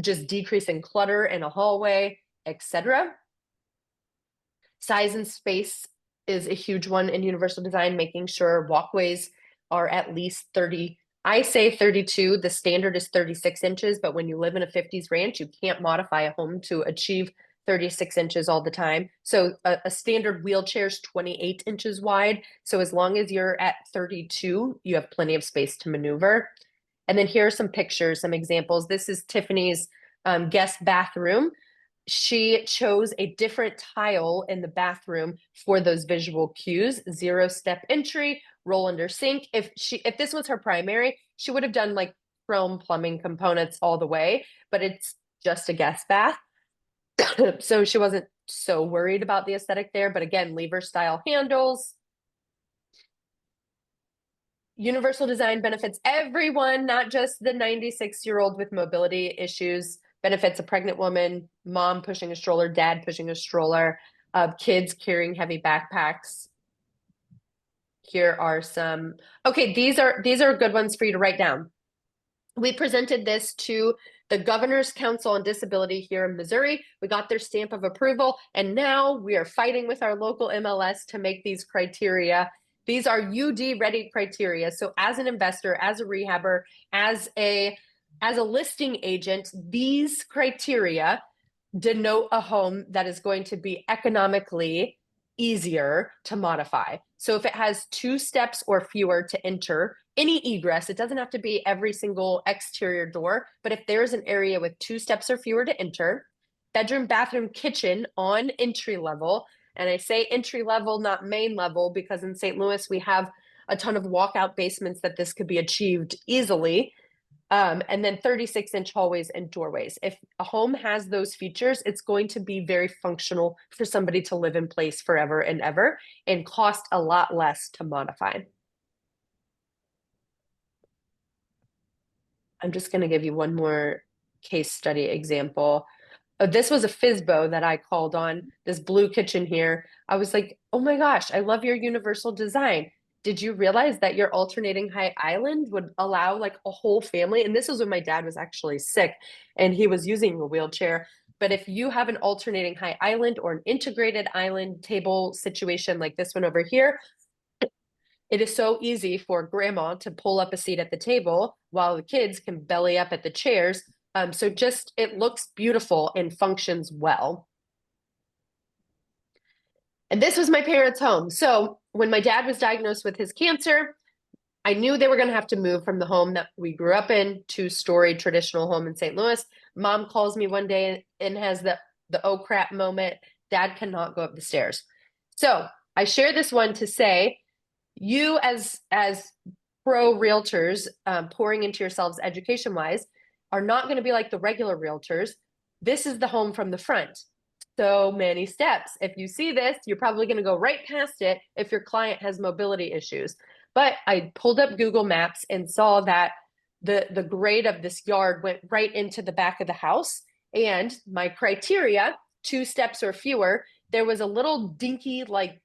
[SPEAKER 4] just decreasing clutter in a hallway, etc. Size and space is a huge one in universal design, making sure walkways are at least 30. I say 32, the standard is 36 inches, but when you live in a 50s ranch, you can't modify a home to achieve 36 inches all the time. So a standard wheelchair is 28 inches wide. So as long as you're at 32, you have plenty of space to maneuver. And then here are some pictures, some examples. This is Tiffany's guest bathroom. She chose a different tile in the bathroom for those visual cues: 0-step entry, roll under sink. If this was her primary, she would have done like chrome plumbing components all the way, but it's just a guest bath. So she wasn't so worried about the aesthetic there. But again, lever style handles. Universal design benefits everyone, not just the 96-year-old with mobility issues. Benefits a pregnant woman, mom pushing a stroller, dad pushing a stroller, kids carrying heavy backpacks. Here are some. Okay, these are good ones for you to write down. We presented this to the Governor's Council on Disability here in Missouri. We got their stamp of approval, and now we are fighting with our local MLS to make these criteria. These are UD ready criteria. So as an investor, as a rehabber, as a listing agent, these criteria denote a home that is going to be economically easier to modify. So if it has 2 steps or fewer to enter, any egress, it doesn't have to be every single exterior door, but if there's an area with 2 steps or fewer to enter, bedroom, bathroom, kitchen on entry level. And I say entry level, not main level, because in St. Louis, we have a ton of walkout basements that this could be achieved easily. And then 36-inch hallways and doorways. If a home has those features, it's going to be very functional for somebody to live in place forever and ever, and cost a lot less to modify. I'm just going to give you one more case study example. This was a FSBO that I called on, this blue kitchen here. I was like, oh my gosh, I love your universal design. Did you realize that your alternating height island would allow like a whole family? And this was when my dad was actually sick and he was using a wheelchair. But if you have an alternating height island or an integrated island table situation like this one over here, it is so easy for grandma to pull up a seat at the table while the kids can belly up at the chairs. So just, it looks beautiful and functions well. And this was my parents' home. So when my dad was diagnosed with his cancer, I knew they were going to have to move from the home that we grew up in, 2-story traditional home in St. Louis. Mom calls me one day and has the oh crap moment. Dad cannot go up the stairs. So I share this one to say, you as pro realtors pouring into yourselves education wise are not going to be like the regular realtors. This is the home from the front. So many steps. If you see this, you're probably going to go right past it if your client has mobility issues. But I pulled up Google Maps and saw that the grade of this yard went right into the back of the house. And my criteria, 2 steps or fewer, there was a little dinky, like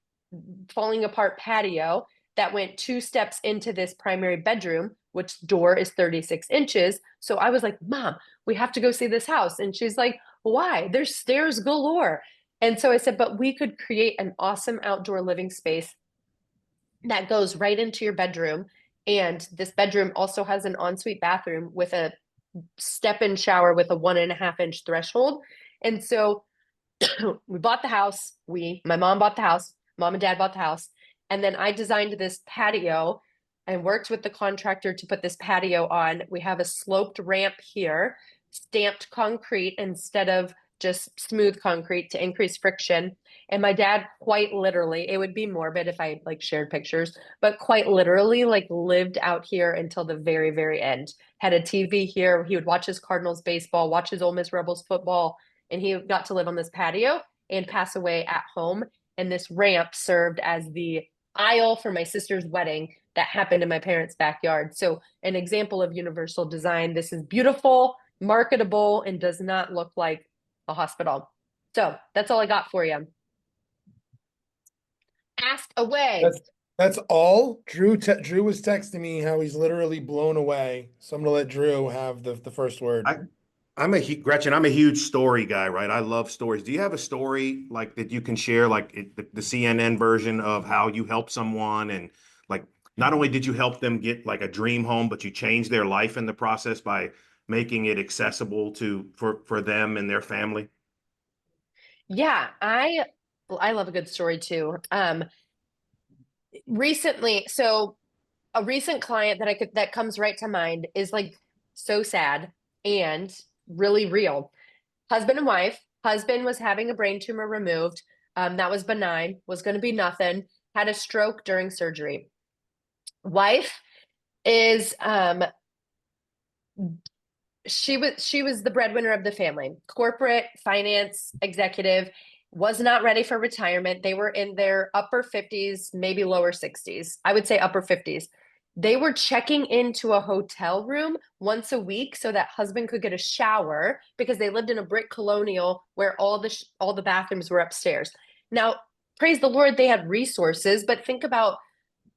[SPEAKER 4] falling apart patio that went 2 steps into this primary bedroom, which door is 36 inches. So I was like, Mom, we have to go see this house. And she's like, why? There's stairs galore. And so I said, but we could create an awesome outdoor living space that goes right into your bedroom. And this bedroom also has an ensuite bathroom with a step-in shower with a 1.5-inch threshold. And so we bought the house. My mom bought the house. Mom and dad bought the house. And then I designed this patio and worked with the contractor to put this patio on. We have a sloped ramp here, stamped concrete instead of just smooth concrete to increase friction. And my dad quite literally, it would be morbid if I like shared pictures, but quite literally like lived out here until the very, very end. Had a TV here. He would watch his Cardinals baseball, watch his Ole Miss Rebels football, and he got to live on this patio and pass away at home. And this ramp served as the aisle for my sister's wedding that happened in my parents' backyard. So an example of universal design. This is beautiful, marketable, and does not look like a hospital. So that's all I got for you. Ask away.
[SPEAKER 1] That's all. Drew was texting me how he's literally blown away. So I'm gonna let Drew have the first word.
[SPEAKER 2] Gretchen, I'm a huge story guy, right? I love stories. Do you have a story like that you can share, like the CNN version of how you help someone, and like not only did you help them get like a dream home, but you changed their life in the process by making it accessible for them and their family?
[SPEAKER 4] Yeah, I love a good story too. Recently, so a recent client that comes right to mind is like so sad and really real. Husband and wife. Husband was having a brain tumor removed. That was benign, was going to be nothing. Had a stroke during surgery. Wife is she was the breadwinner of the family, corporate finance executive, was not ready for retirement. They were in their upper 50s, maybe lower 60s. I would say upper 50s. They were checking into a hotel room once a week so that husband could get a shower because they lived in a brick colonial where all the bathrooms were upstairs. Now, praise the Lord, they had resources, but think about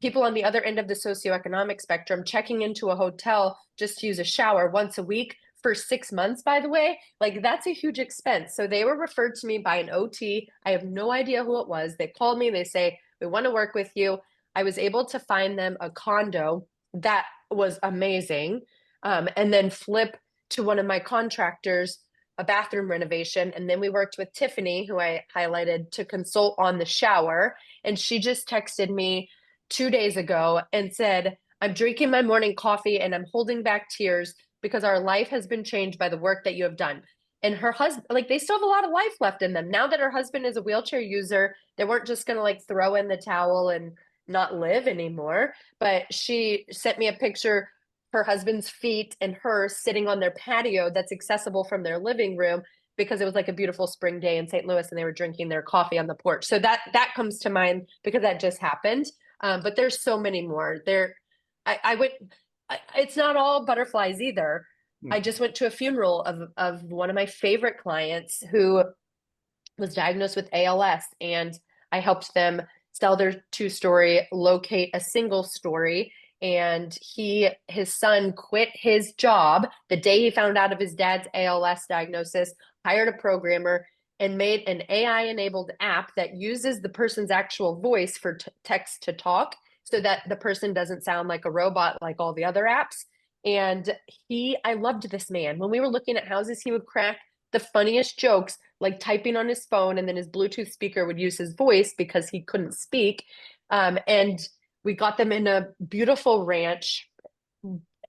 [SPEAKER 4] people on the other end of the socioeconomic spectrum checking into a hotel just to use a shower once a week for 6 months, by the way. Like, that's a huge expense. So they were referred to me by an OT. I have no idea who it was. They called me, they say, we want to work with you. I was able to find them a condo that was amazing, and then flip to one of my contractors a bathroom renovation. And then we worked with Tiffany, who I highlighted, to consult on the shower. And she just texted me 2 days ago and said, I'm drinking my morning coffee and I'm holding back tears because our life has been changed by the work that you have done. And her husband, like, they still have a lot of life left in them. Now that her husband is a wheelchair user, they weren't just going to like throw in the towel and not live anymore. But she sent me a picture, her husband's feet and her sitting on their patio that's accessible from their living room, because it was like a beautiful spring day in St. Louis and they were drinking their coffee on the porch. So that comes to mind because that just happened. But there's so many more there. It's not all butterflies either. I just went to a funeral of one of my favorite clients who was diagnosed with ALS, and I helped them sell their 2-story, locate a single story. And his son quit his job the day he found out of his dad's ALS diagnosis, hired a programmer, and made an AI-enabled app that uses the person's actual voice for text to talk, so that the person doesn't sound like a robot like all the other apps. And I loved this man. When we were looking at houses, he would crack the funniest jokes, like typing on his phone, and then his Bluetooth speaker would use his voice because he couldn't speak. And we got them in a beautiful ranch.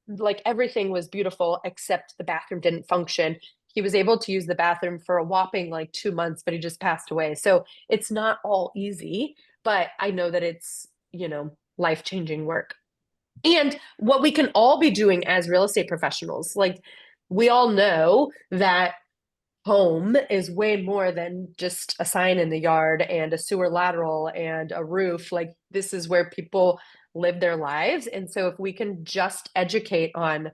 [SPEAKER 4] Like, everything was beautiful except the bathroom didn't function. He was able to use the bathroom for a whopping like 2 months, but he just passed away. So it's not all easy, but I know that it's, life-changing work. And what we can all be doing as real estate professionals, like we all know that home is way more than just a sign in the yard and a sewer lateral and a roof. Like this is where people live their lives. And so if we can just educate on,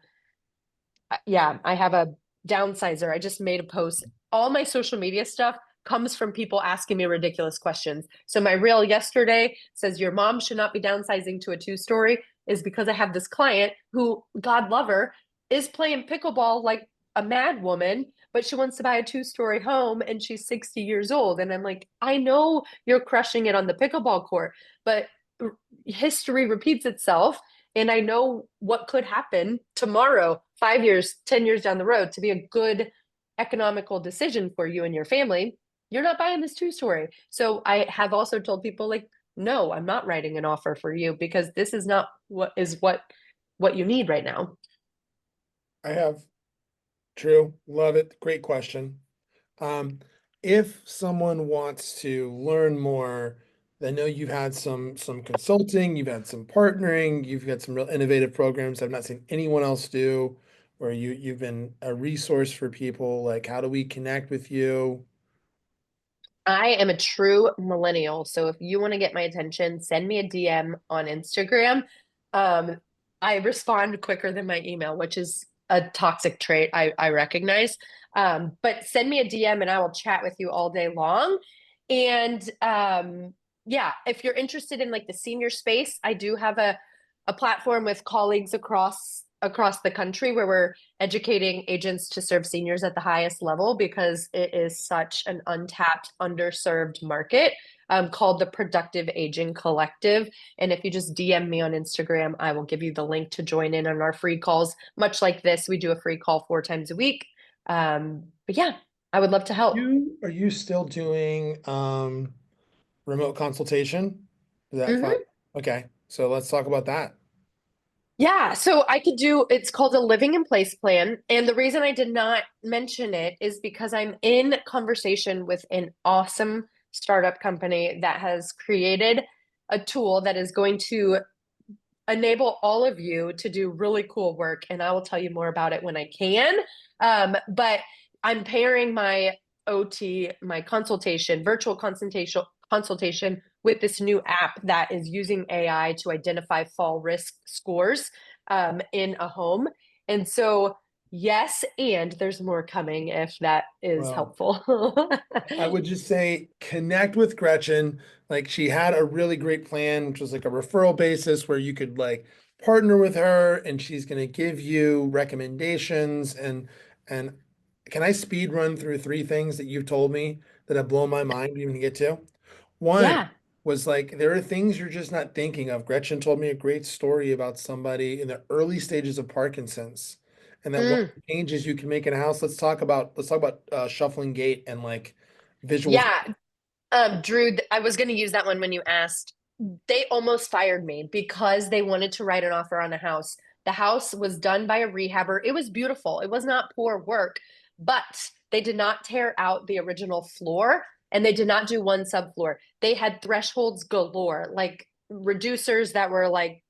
[SPEAKER 4] yeah, I have a downsizer. I just made a post. All my social media stuff comes from people asking me ridiculous questions. So my reel yesterday says your mom should not be downsizing to a 2-story is because I have this client who, God love her, is playing pickleball like a mad woman, but she wants to buy a 2-story home and she's 60 years old. And I'm like, I know you're crushing it on the pickleball court, but history repeats itself. And I know what could happen tomorrow, 5 years, 10 years down the road to be a good economical decision for you and your family. You're not buying this 2-story. So I have also told people like, no, I'm not writing an offer for you because this is not what you need right now.
[SPEAKER 1] I have. True. Love it. Great question. If someone wants to learn more, I know you've had some consulting, you've had some partnering, you've got some real innovative programs I've not seen anyone else do, where you've been a resource for people. Like, how do we connect with you?
[SPEAKER 4] I am a true millennial. So if you want to get my attention, send me a DM on Instagram. Um, I respond quicker than my email, which is a toxic trait I recognize. But send me a DM and I will chat with you all day long. And yeah, if you're interested in like the senior space, I do have a platform with colleagues across the country where we're educating agents to serve seniors at the highest level because it is such an untapped, underserved market, called the Productive Aging Collective. And if you just DM me on Instagram, I will give you the link to join in on our free calls. Much like this, we do a free call 4 times a week. But yeah, I would love to help.
[SPEAKER 1] Are you still doing remote consultation? Is that fun?
[SPEAKER 4] Mhm.
[SPEAKER 1] Okay, so let's talk about that.
[SPEAKER 4] Yeah, so I could do, it's called a living in place plan. And the reason I did not mention it is because I'm in conversation with an awesome startup company that has created a tool that is going to enable all of you to do really cool work. And I will tell you more about it when I can. But I'm pairing my OT, my consultation, virtual consultation with this new app that is using AI to identify fall risk scores in a home. And so, yes, and there's more coming if that is
[SPEAKER 1] Well,
[SPEAKER 4] helpful.
[SPEAKER 1] I would just say connect with Gretchen. Like she had a really great plan, which was like a referral basis where you could like partner with her and she's going to give you recommendations and can I speed run through 3 things that you've told me that have blown my mind even to get to? One
[SPEAKER 4] Yeah.
[SPEAKER 1] was like there are things you're just not thinking of. Gretchen told me a great story about somebody in the early stages of Parkinson's and that one of
[SPEAKER 4] Mm.
[SPEAKER 1] the changes you can make in a house. Let's talk about shuffling gait and like visual.
[SPEAKER 4] Yeah. Drew, I was going to use that one when you asked. They almost fired me because they wanted to write an offer on a house. The house was done by a rehabber. It was beautiful. It was not poor work, but they did not tear out the original floor and they did not do one subfloor. They had thresholds galore, like reducers that were like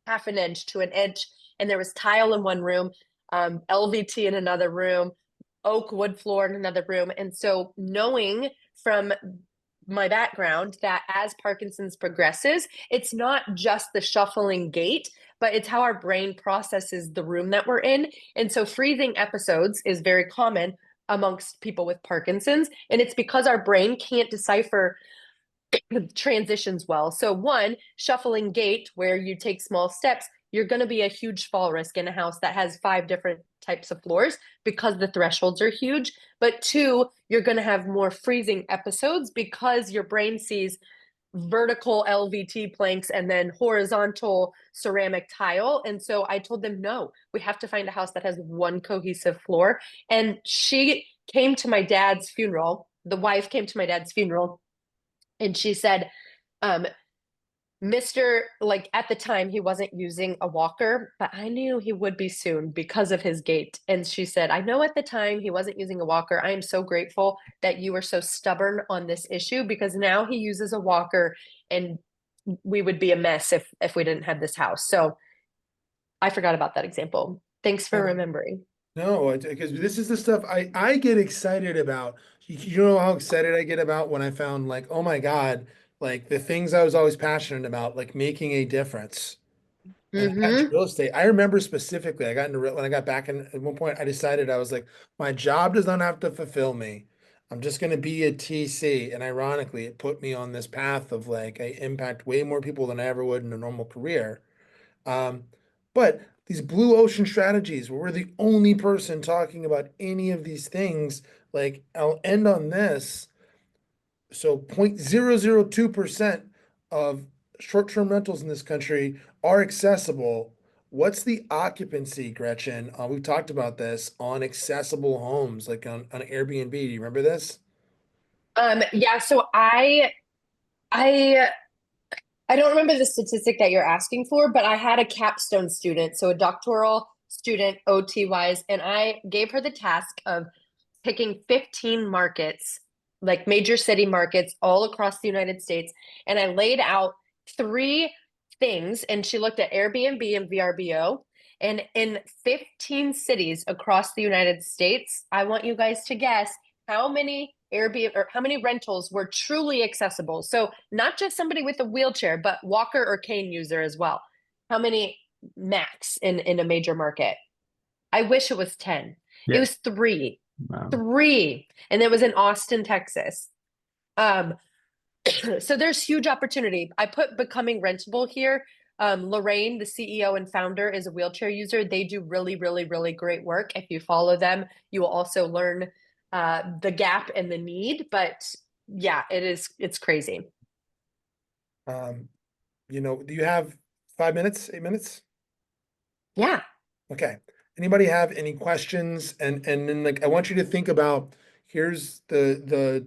[SPEAKER 4] half an inch to an inch, and there was tile in one room, LVT in another room, oak wood floor in another room. And so knowing from my background that as Parkinson's progresses, it's not just the shuffling gait, but it's how our brain processes the room that we're in. And so freezing episodes is very common amongst people with Parkinson's. And it's because our brain can't decipher transitions well. So one, shuffling gait, where you take small steps, you're going to be a huge fall risk in a house that has 5 different types of floors because the thresholds are huge. But two, you're going to have more freezing episodes because your brain sees vertical LVT planks and then horizontal ceramic tile. And so I told them, no, we have to find a house that has one cohesive floor. And she came to my dad's funeral. The wife came to my dad's funeral and she said, um, Mr. Like at the time, he wasn't using a walker, but I knew he would be soon because of his gait. And she said, I know at the time he wasn't using a walker. I am so grateful that you were so stubborn on this issue because now he uses a walker and we would be a mess if we didn't have this house. So I forgot about that example. Thanks for
[SPEAKER 1] Uh,
[SPEAKER 4] remembering.
[SPEAKER 1] No, because this is the stuff I get excited about. You know how excited I get about when I found like, oh my God, like the things I was always passionate about, like making a difference. And I got into
[SPEAKER 4] Mm-hmm.
[SPEAKER 1] real estate. I remember specifically, I got into when I got back in at one point, I decided I was like, my job does not have to fulfill me. I'm just going to be a TC. And ironically, it put me on this path of like, I impact way more people than I ever would in a normal career. Um, but these blue ocean strategies, where we're the only person talking about any of these things, like I'll end on this. So 0.002% of short-term rentals in this country are accessible. What's the occupancy, Gretchen? We've talked about this on accessible homes, like on Airbnb. Do you remember this?
[SPEAKER 4] Yeah, so I I don't remember the statistic that you're asking for, but I had a capstone student, so a doctoral student OT wise, and I gave her the task of picking 15 markets, like major city markets all across the United States. And I laid out three things, and she looked at Airbnb and VRBO. And in 15 cities across the United States, I want you guys to guess how many Airbnb or how many rentals were truly accessible. So not just somebody with a wheelchair, but walker or cane user as well. How many max in a major market? I wish it was 10. It
[SPEAKER 7] Yeah.
[SPEAKER 4] was three.
[SPEAKER 7] Wow.
[SPEAKER 4] Three. And it was in Austin, Texas. Um, so there's huge opportunity. I put becoming rentable here. Lorraine, the CEO and founder, is a wheelchair user. They do really, really, really great work. If you follow them, you will also learn the gap and the need. But yeah, it's crazy.
[SPEAKER 1] Um, do you have 5 minutes, 8 minutes?
[SPEAKER 4] Yeah.
[SPEAKER 1] Okay. Anybody have any questions? And then like I want you to think about here's the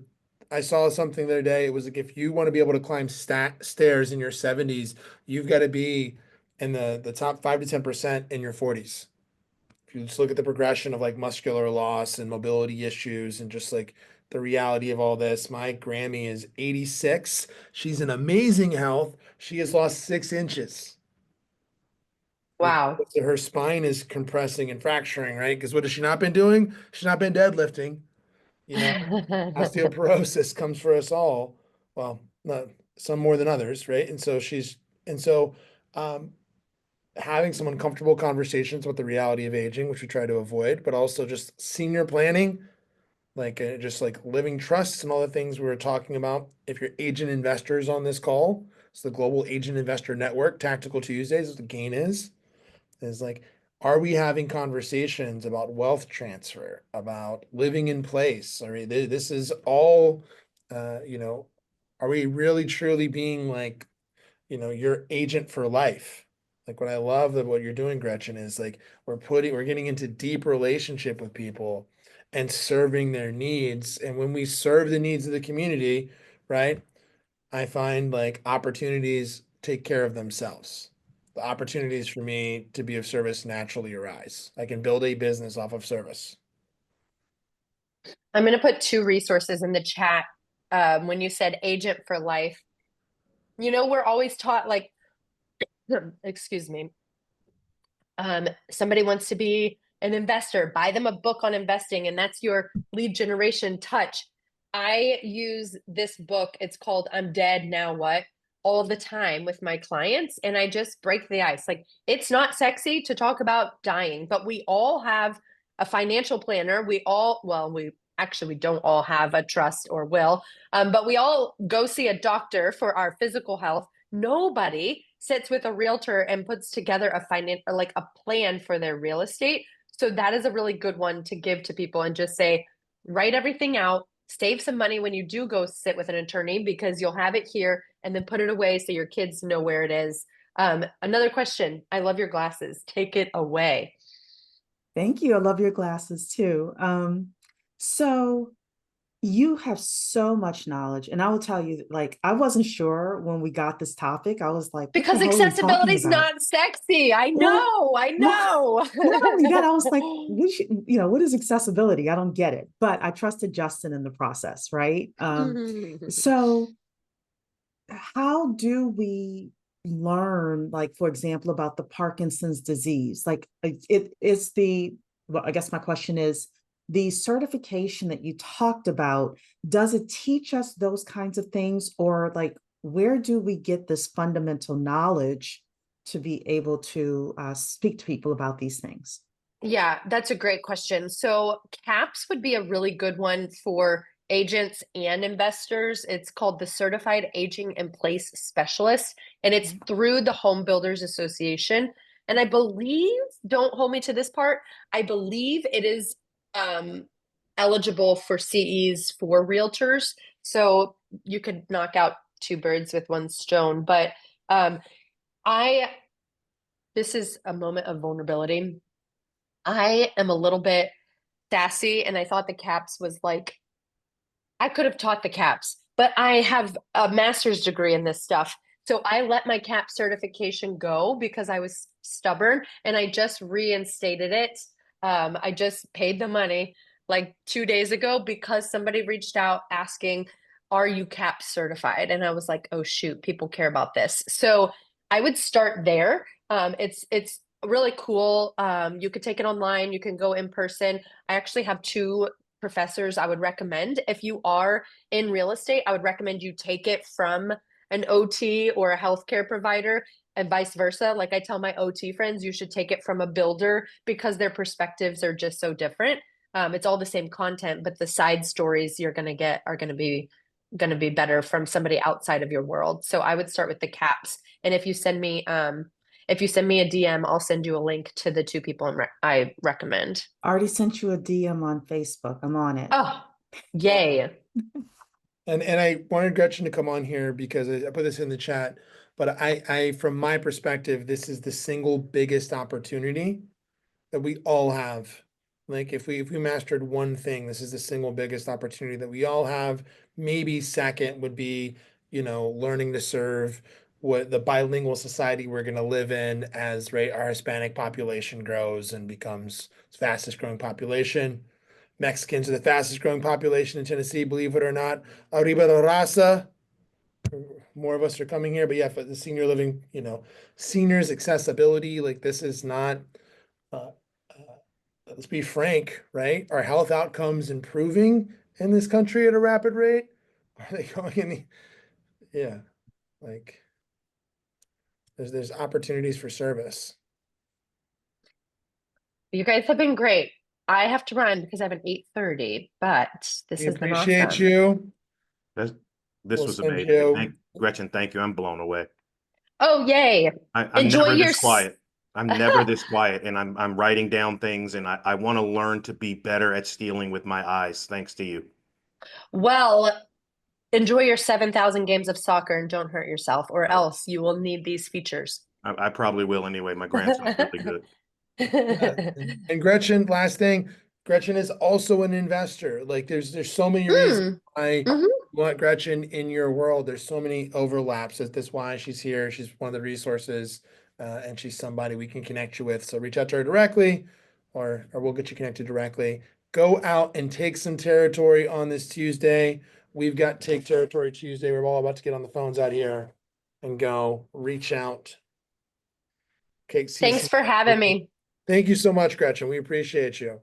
[SPEAKER 1] I saw something the other day. It was like if you want to be able to climb stairs in your 70s, you've got to be in the top 5 to 10% in your 40s. If you just look at the progression of like muscular loss and mobility issues and just like the reality of all this, my Grammy is 86. She's in amazing health. She has lost 6 inches
[SPEAKER 4] Wow.
[SPEAKER 1] because her spine is compressing and fracturing, right? Because what has she not been doing? She's not been deadlifting. You know, osteoporosis comes for us all. Well, not some more than others, right? And so um, having some uncomfortable conversations with the reality of aging, which we try to avoid, but also just senior planning, like just like living trusts and all the things we were talking about. If you're agent investors on this call, it's the Global Agent Investor Network, Tactical Tuesdays, what the gain is like, are we having conversations about wealth transfer, about living in place? I mean, this is all, are we really truly being like, your agent for life? Like what I love of what you're doing, Gretchen, is like we're getting into deep relationship with people and serving their needs. And when we serve the needs of the community, right? I find like opportunities take care of themselves. The opportunities for me to be of service naturally arise. I can build a business off of service.
[SPEAKER 4] I'm going to put two resources in the chat. When you said agent for life, we're always taught like, excuse me, somebody wants to be an investor, buy them a book on investing, and that's your lead generation touch. I use this book, it's called I'm Dead, Now What, all the time with my clients, and I just break the ice. Like, it's not sexy to talk about dying, but we all have a financial planner. We don't all have a trust or will, but we all go see a doctor for our physical health. Nobody sits with a realtor and puts together a plan for their real estate. So that is a really good one to give to people and just say, write everything out, save some money when you do go sit with an attorney because you'll have it here and then put it away so your kids know where it is. Another question. I love your glasses. Take it away.
[SPEAKER 8] Thank you. I love your glasses too. So you have so much knowledge, and I will tell you, like, I wasn't sure when we got this topic. I was like, what
[SPEAKER 4] Because
[SPEAKER 8] the hell are we
[SPEAKER 4] accessibility
[SPEAKER 8] talking
[SPEAKER 4] is
[SPEAKER 8] about?
[SPEAKER 4] not sexy. I
[SPEAKER 8] Well,
[SPEAKER 4] know. I
[SPEAKER 8] well,
[SPEAKER 4] know.
[SPEAKER 8] not only that, I was like, we should, what is accessibility? I don't get it. But I trusted Justin in the process, right? So how do we learn, like, for example, about the Parkinson's disease? Like, it's the, well, I guess my question is, the certification that you talked about, does it teach us those kinds of things? Or like, where do we get this fundamental knowledge to be able to speak to people about these things?
[SPEAKER 4] Yeah, that's a great question. So CAPS would be a really good one for agents and investors. It's called the Certified Aging in Place Specialist, and it's through the Home Builders Association. And I believe, don't hold me to this part, I believe it is eligible for CEs for realtors. So you could knock out two birds with one stone. But I, this is a moment of vulnerability. I am a little bit sassy, and I thought the CAPS was like, I could have taught the CAPS, but I have a master's degree in this stuff. So I let my CAP certification go because I was stubborn, and I just reinstated it. I just paid the money like 2 days ago because somebody reached out asking, are you CAP certified? And I was like, oh shoot, people care about this. So I would start there. It's really cool. You could take it online, you can go in person. I actually have two professors I would recommend. If you are in real estate, I would recommend you take it from an OT or a healthcare provider, and vice versa. Like I tell my OT friends, you should take it from a builder because their perspectives are just so different. It's all the same content, but the side stories you're going to get are going to be better from somebody outside of your world. So I would start with the CAPS. And if you send me a DM, I'll send you a link to the two people I recommend.
[SPEAKER 8] I already sent you a DM on Facebook. I'm on it.
[SPEAKER 4] Oh, yay.
[SPEAKER 1] And I wanted Gretchen to come on here because I put this in the chat, but I from my perspective, this is the single biggest opportunity that we all have. Like if we mastered one thing, this is the single biggest opportunity that we all have. Maybe second would be, learning to serve what the bilingual society we're going to live in as, right, our Hispanic population grows and becomes the fastest growing population. Mexicans are the fastest growing population in Tennessee, believe it or not. Arriba la raza. More of us are coming here, but yeah, for the senior living, seniors accessibility, like this is not, uh, let's be frank, right? Are health outcomes improving in this country at a rapid rate? Are they going in yeah, like there's opportunities for service.
[SPEAKER 4] You guys have been great. I have to run because I have an 8:30, but this
[SPEAKER 1] We
[SPEAKER 4] has been
[SPEAKER 1] appreciate
[SPEAKER 4] awesome.
[SPEAKER 1] you.
[SPEAKER 2] This
[SPEAKER 1] We'll
[SPEAKER 2] was
[SPEAKER 1] send
[SPEAKER 2] amazing.
[SPEAKER 1] you.
[SPEAKER 2] Gretchen, thank you. I'm blown away.
[SPEAKER 4] Oh, yay.
[SPEAKER 2] I'm
[SPEAKER 4] Enjoy
[SPEAKER 2] never
[SPEAKER 4] your
[SPEAKER 2] this quiet. I'm never this quiet, and I'm writing down things, and I want to learn to be better at stealing with my eyes, thanks to you.
[SPEAKER 4] Well, enjoy your 7,000 games of soccer and don't hurt yourself, or else you will need these features.
[SPEAKER 2] I probably will anyway. My grandson's really good.
[SPEAKER 1] Yeah. And Gretchen, last thing, Gretchen is also an investor. Like there's so many reasons why
[SPEAKER 4] Mhm.
[SPEAKER 1] you want Gretchen in your world. There's so many overlaps. That's why she's here. She's one of the resources, and she's somebody we can connect you with. So reach out to her directly, or we'll get you connected directly. Go out and take some territory on this Tuesday. We've got Take Territory Tuesday. We're all about to get on the phones out here and go reach out. Okay,
[SPEAKER 4] Thanks for having me.
[SPEAKER 1] Thank you so much, Gretchen. We appreciate you.